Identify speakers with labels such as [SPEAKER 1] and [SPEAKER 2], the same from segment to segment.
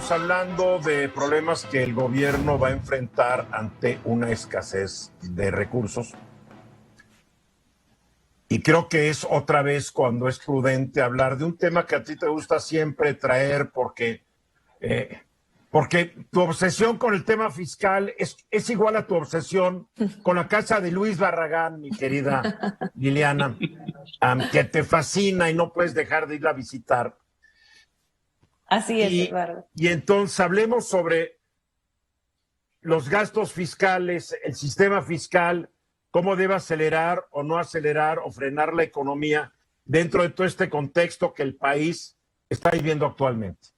[SPEAKER 1] estamos hablando de problemas que el gobierno va a enfrentar ante una escasez de recursos. Y creo que es otra vez cuando es prudente hablar de un tema que a ti te gusta siempre traer porque tu obsesión con el tema fiscal es igual a tu obsesión con la casa de Luis Barragán, mi querida Liliana, que te fascina y no puedes dejar de ir a visitar.
[SPEAKER 2] Así es, Eduardo.
[SPEAKER 1] Y entonces hablemos sobre los gastos fiscales, el sistema fiscal, cómo debe acelerar o no acelerar o frenar la economía dentro de todo este contexto que el país está viviendo actualmente.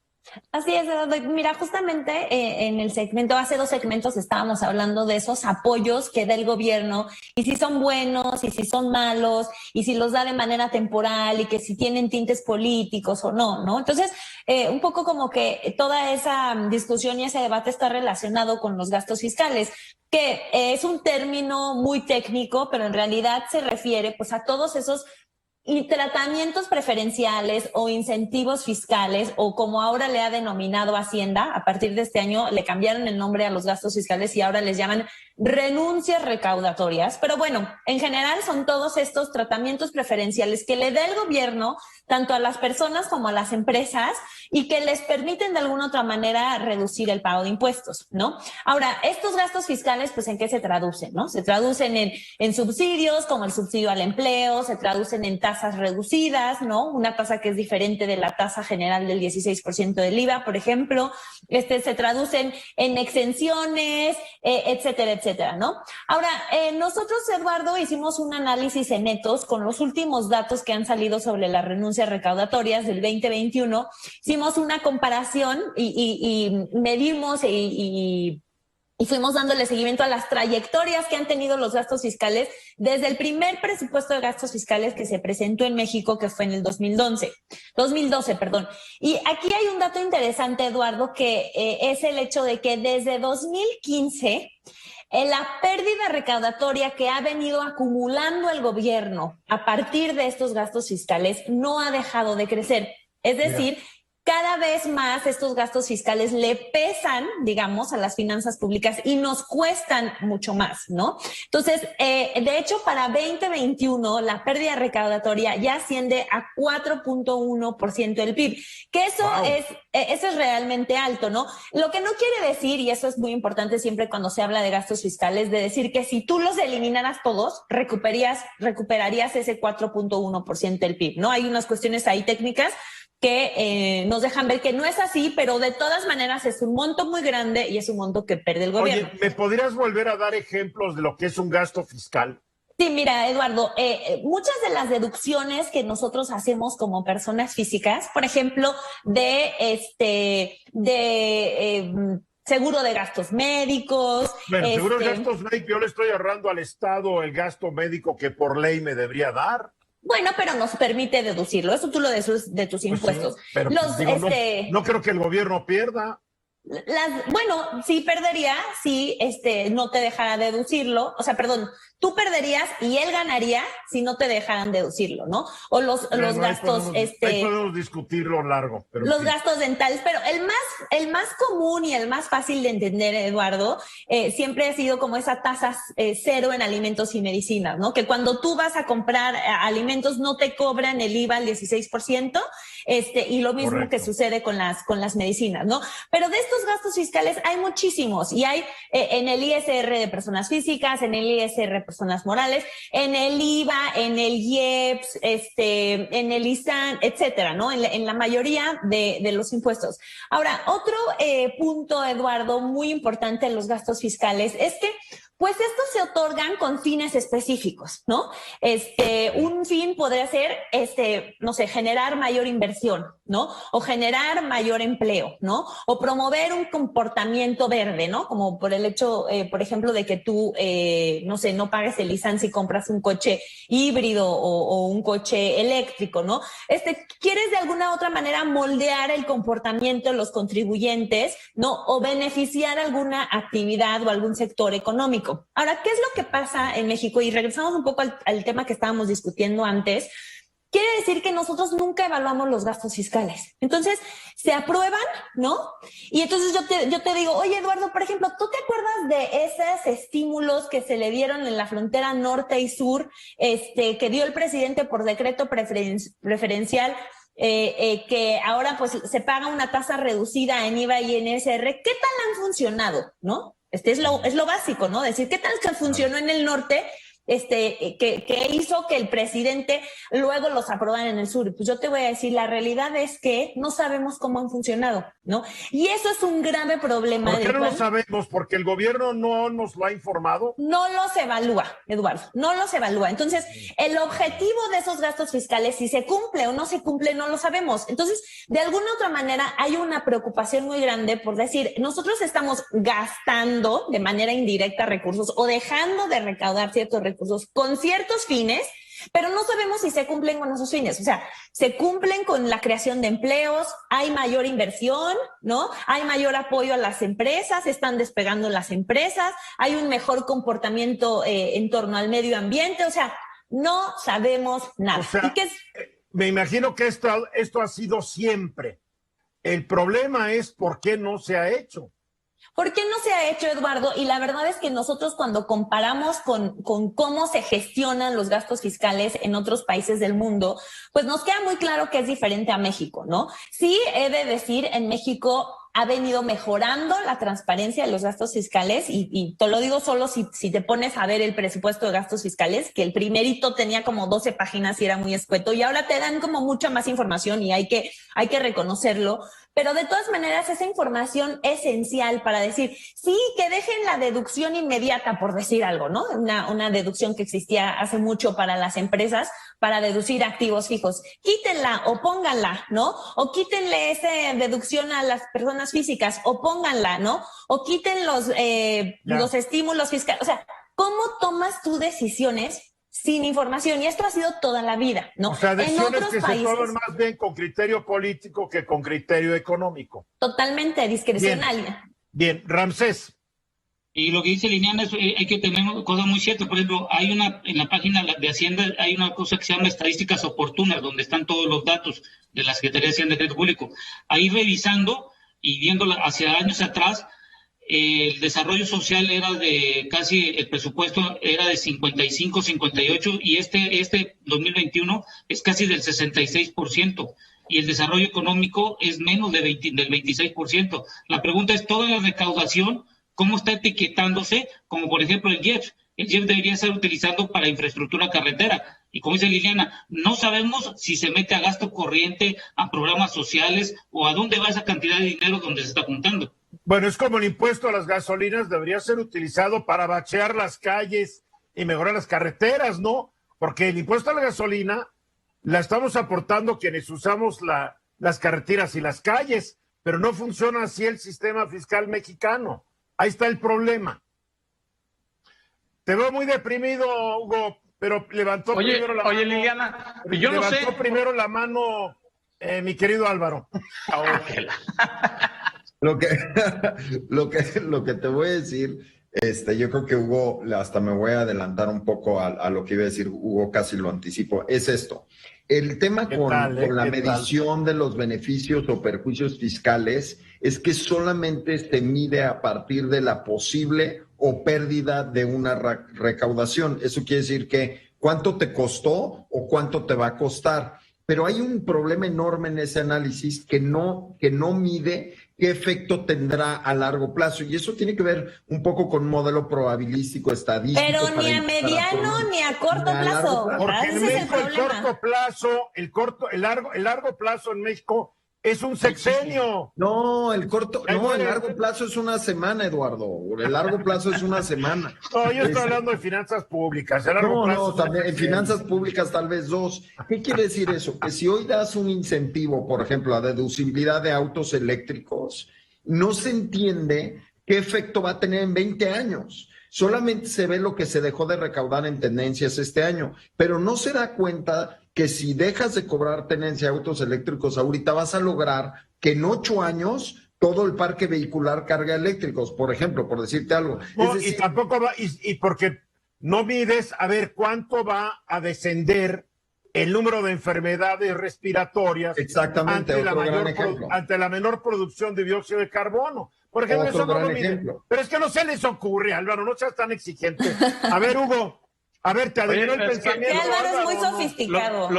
[SPEAKER 2] Así es, Eduardo. Mira, justamente en el segmento, hace 2 segmentos estábamos hablando de esos apoyos que da el gobierno y si son buenos y si son malos y si los da de manera temporal y que si tienen tintes políticos o no, ¿no? Entonces, un poco como que toda esa discusión y ese debate está relacionado con los gastos fiscales, que es un término muy técnico, pero en realidad se refiere pues a todos esos y tratamientos preferenciales o incentivos fiscales, o como ahora le ha denominado Hacienda, a partir de este año le cambiaron el nombre a los gastos fiscales y ahora les llaman renuncias recaudatorias. Pero bueno, en general son todos estos tratamientos preferenciales que le da el gobierno tanto a las personas como a las empresas y que les permiten de alguna otra manera reducir el pago de impuestos, ¿no? Ahora, estos gastos fiscales, pues, ¿en qué se traducen, no? Se traducen en subsidios, como el subsidio al empleo, se traducen en tasas reducidas, ¿no? Una tasa que es diferente de la tasa general del 16% del IVA, por ejemplo. Se traducen en exenciones, etcétera, etcétera, ¿no? Ahora, nosotros, Eduardo, hicimos un análisis en Ethos con los últimos datos que han salido sobre las renuncias recaudatorias del 2021. Hicimos una comparación y medimos y fuimos dándole seguimiento a las trayectorias que han tenido los gastos fiscales desde el primer presupuesto de gastos fiscales que se presentó en México, que fue en el 2012, perdón. Y aquí hay un dato interesante, Eduardo, que es el hecho de que desde 2015 la pérdida recaudatoria que ha venido acumulando el gobierno a partir de estos gastos fiscales no ha dejado de crecer. Es decir, cada vez más estos gastos fiscales le pesan, digamos, a las finanzas públicas y nos cuestan mucho más, ¿no? Entonces, de hecho, para 2021, la pérdida recaudatoria ya asciende a 4.1% del PIB, que eso es realmente alto, ¿no? Lo que no quiere decir, y eso es muy importante siempre cuando se habla de gastos fiscales, de decir que si tú los eliminaras todos, recuperarías ese 4.1% del PIB, ¿no? Hay unas cuestiones ahí técnicas que nos dejan ver que no es así, pero de todas maneras es un monto muy grande y es un monto que pierde el gobierno.
[SPEAKER 1] Oye, ¿me podrías volver a dar ejemplos de lo que es un gasto fiscal?
[SPEAKER 2] Sí, mira, Eduardo, muchas de las deducciones que nosotros hacemos como personas físicas, por ejemplo, seguro de gastos médicos.
[SPEAKER 1] Bueno, seguro de gastos médicos, yo le estoy ahorrando al Estado el gasto médico que por ley me debería dar.
[SPEAKER 2] Bueno, pero nos permite deducirlo. Eso tú lo deduces de tus impuestos.
[SPEAKER 1] Sí, pero no creo que el gobierno pierda.
[SPEAKER 2] Bueno, sí perdería si no te dejara deducirlo. O sea, perdón, tú perderías y él ganaría si no te dejaran deducirlo, ¿no? O los gastos,
[SPEAKER 1] ahí podemos discutirlo largo. Pero
[SPEAKER 2] los gastos dentales, pero el más común y el más fácil de entender, Eduardo, siempre ha sido como esa tasa cero en alimentos y medicinas, ¿no? Que cuando tú vas a comprar alimentos no te cobran el IVA al 16%, y lo mismo que sucede con las medicinas, ¿no? Pero de estos gastos fiscales hay muchísimos y hay en el ISR de personas físicas, en el ISR de personas morales, en el IVA, en el IEPS, en el ISAN, etcétera, ¿no? En la mayoría de los impuestos. Ahora, otro punto, Eduardo, muy importante en los gastos fiscales es que pues estos se otorgan con fines específicos, ¿no? Un fin podría ser, no sé, generar mayor inversión, ¿no? O generar mayor empleo, ¿no? O promover un comportamiento verde, ¿no? Como por el hecho, por ejemplo, de que tú, no sé, no pagues el ISAN si compras un coche híbrido o un coche eléctrico, ¿no? Quieres de alguna otra manera moldear el comportamiento de los contribuyentes, ¿no? O beneficiar alguna actividad o algún sector económico. Ahora, ¿qué es lo que pasa en México? Y regresamos un poco al tema que estábamos discutiendo antes. quiere decir que nosotros nunca evaluamos los gastos fiscales. Entonces, se aprueban, ¿no? Y entonces yo te digo, oye, Eduardo, por ejemplo, ¿tú te acuerdas de esos estímulos que se le dieron en la frontera norte y sur, que dio el presidente por decreto preferencial, que ahora pues se paga una tasa reducida en IVA y en ISR? ¿Qué tal han funcionado, no? Es lo básico, ¿no? Decir, ¿qué tal que funcionó en el norte? Que hizo que el presidente luego los aprobara en el sur. Pues yo te voy a decir, la realidad es que no sabemos cómo han funcionado, ¿no? Y eso es un grave problema.
[SPEAKER 1] ¿Por qué no lo sabemos? ¿Porque el gobierno no nos lo ha informado?
[SPEAKER 2] No los evalúa, Eduardo, no los evalúa. Entonces, el objetivo de esos gastos fiscales, si se cumple o no se cumple, no lo sabemos. Entonces, de alguna otra manera, hay una preocupación muy grande por decir, nosotros estamos gastando de manera indirecta recursos o dejando de recaudar ciertos recursos con ciertos fines, pero no sabemos si se cumplen con esos fines. O sea, se cumplen con la creación de empleos, hay mayor inversión, ¿no? Hay mayor apoyo a las empresas, están despegando las empresas, hay un mejor comportamiento en torno al medio ambiente. O sea, no sabemos nada.
[SPEAKER 1] O sea,
[SPEAKER 2] ¿Y qué es?
[SPEAKER 1] Me imagino que esto ha sido siempre. El problema es por qué no se ha hecho.
[SPEAKER 2] ¿Por qué no se ha hecho, Eduardo? Y la verdad es que nosotros cuando comparamos con cómo se gestionan los gastos fiscales en otros países del mundo, pues nos queda muy claro que es diferente a México, ¿no? Sí, he de decir, en México ha venido mejorando la transparencia de los gastos fiscales y te lo digo solo si te pones a ver el presupuesto de gastos fiscales, que el primerito tenía como 12 páginas y era muy escueto, y ahora te dan como mucha más información y hay que reconocerlo. Pero de todas maneras, esa información esencial para decir, sí, que dejen la deducción inmediata, por decir algo, ¿no? Una deducción que existía hace mucho para las empresas, para deducir activos fijos. Quítenla o pónganla, ¿no? O quítenle esa deducción a las personas físicas o pónganla, ¿no? O quiten los estímulos fiscales. O sea, ¿cómo tomas tú decisiones sin información? Y esto ha sido toda la vida, ¿no?
[SPEAKER 1] O sea, decisiones
[SPEAKER 2] en otros
[SPEAKER 1] que
[SPEAKER 2] países,
[SPEAKER 1] se toman más bien con criterio político que con criterio económico.
[SPEAKER 2] Totalmente discrecional.
[SPEAKER 1] Bien, Ramsés.
[SPEAKER 3] Y lo que dice Liliana es hay que tener cosas muy ciertas. Por ejemplo, en la página de Hacienda hay una cosa que se llama estadísticas oportunas, donde están todos los datos de la Secretaría de Hacienda y Crédito Público. Ahí revisando y viéndola hacia años atrás, el desarrollo social era de casi, el presupuesto era de 55, 58, y este 2021 es casi del 66%, y el desarrollo económico es menos del 26%. La pregunta es, toda la recaudación, ¿cómo está etiquetándose? Como por ejemplo el IEPS. El IEPS debería ser utilizado para infraestructura carretera. Y como dice Liliana, no sabemos si se mete a gasto corriente, a programas sociales, o a dónde va esa cantidad de dinero donde se está juntando.
[SPEAKER 1] Bueno, es como el impuesto a las gasolinas, debería ser utilizado para bachear las calles y mejorar las carreteras, ¿no? Porque el impuesto a la gasolina la estamos aportando quienes usamos las carreteras y las calles, pero no funciona así el sistema fiscal mexicano. Ahí está el problema. Te veo muy deprimido, Hugo, pero levantó primero la mano.
[SPEAKER 4] Oye, Liliana, yo no sé.
[SPEAKER 1] Levantó primero la mano mi querido Álvaro.
[SPEAKER 5] Lo que te voy a decir, yo creo que Hugo, hasta me voy a adelantar un poco a lo que iba a decir Hugo, casi lo anticipo, es esto. El tema con la medición de los beneficios o perjuicios fiscales es que solamente se mide a partir de la posible o pérdida de una recaudación. Eso quiere decir que cuánto te costó o cuánto te va a costar. Pero hay un problema enorme en ese análisis que no mide qué efecto tendrá a largo plazo. Y eso tiene que ver un poco con un modelo probabilístico, estadístico.
[SPEAKER 2] Pero ni a mediano ni a corto plazo.
[SPEAKER 1] Porque en México el largo plazo en México es un sexenio.
[SPEAKER 5] No, el largo plazo es una semana, Eduardo. El largo plazo es una semana.
[SPEAKER 1] No, yo estoy hablando de finanzas públicas.
[SPEAKER 5] También en finanzas públicas tal vez 2. ¿Qué quiere decir eso? Que si hoy das un incentivo, por ejemplo, a deducibilidad de autos eléctricos, no se entiende qué efecto va a tener en 20 años. Solamente se ve lo que se dejó de recaudar en tenencias este año, pero no se da cuenta que si dejas de cobrar tenencia de autos eléctricos ahorita vas a lograr que en 8 años todo el parque vehicular cargue eléctricos, por ejemplo, por decirte algo.
[SPEAKER 1] No, y tampoco va, y porque no mides a ver cuánto va a descender el número de enfermedades respiratorias
[SPEAKER 5] Exactamente,
[SPEAKER 1] ante la menor producción de dióxido de carbono. Por ejemplo, eso no lo miden. Pero es que no se les ocurre, Álvaro, no seas tan exigente. A ver, Hugo, te adivinó el pensamiento.
[SPEAKER 2] Álvaro es muy sofisticado.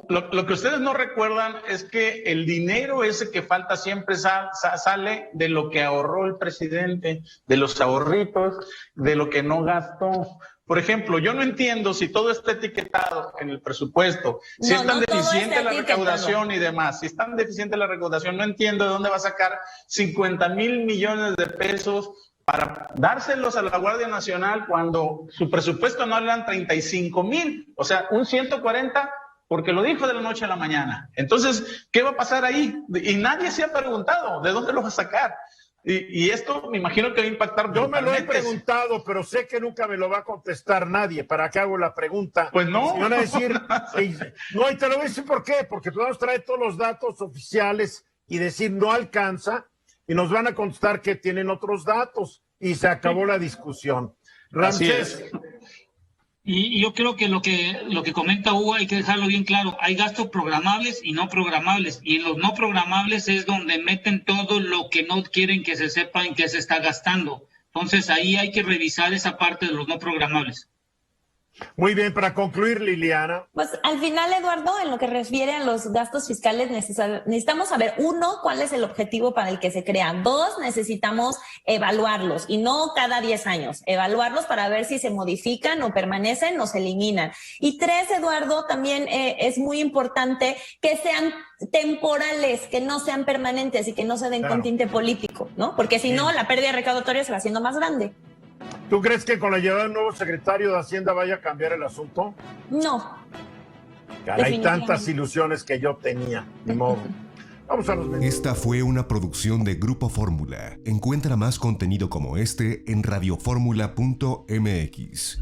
[SPEAKER 4] Lo que ustedes no recuerdan es que el dinero ese que falta siempre sale de lo que ahorró el presidente, de los ahorritos, de lo que no gastó. Por ejemplo, yo no entiendo si todo está etiquetado en el presupuesto, si es tan deficiente la recaudación y demás, si es tan deficiente la recaudación, no entiendo de dónde va a sacar 50,000 millones de pesos para dárselos a la Guardia Nacional cuando su presupuesto no eran 35,000, o sea, un 140, porque lo dijo de la noche a la mañana. Entonces, ¿qué va a pasar ahí? Y nadie se ha preguntado, ¿de dónde lo va a sacar? Y esto me imagino que va a impactar.
[SPEAKER 1] Yo me lo he preguntado, pero sé que nunca me lo va a contestar nadie. ¿Para qué hago la pregunta?
[SPEAKER 4] Pues no.
[SPEAKER 1] Me van a decir, no, y te lo voy a decir por qué. Porque podemos traer todos los datos oficiales y decir no alcanza, y nos van a contestar que tienen otros datos, y se acabó la discusión. Ramsés.
[SPEAKER 3] Y yo creo que lo que comenta Hugo hay que dejarlo bien claro. Hay gastos programables y no programables. Y en los no programables es donde meten todo lo que no quieren que se sepa en qué se está gastando. Entonces ahí hay que revisar esa parte de los no programables.
[SPEAKER 1] Muy bien, para concluir, Liliana.
[SPEAKER 2] Pues al final, Eduardo, en lo que refiere a los gastos fiscales, necesitamos saber, 1, cuál es el objetivo para el que se crean. 2, necesitamos evaluarlos, y no cada 10 años, evaluarlos para ver si se modifican o permanecen o se eliminan. Y 3, Eduardo, también es muy importante que sean temporales, que no sean permanentes y que no se den con tinte político, ¿no? Porque si no, la pérdida recaudatoria se va haciendo más grande.
[SPEAKER 1] ¿Tú crees que con la llegada del nuevo secretario de Hacienda vaya a cambiar el asunto?
[SPEAKER 2] No.
[SPEAKER 1] Hay tantas ilusiones que yo tenía, ni modo. Vamos a los mensajes.
[SPEAKER 6] Esta fue una producción de Grupo Fórmula. Encuentra más contenido como este en radioformula.mx.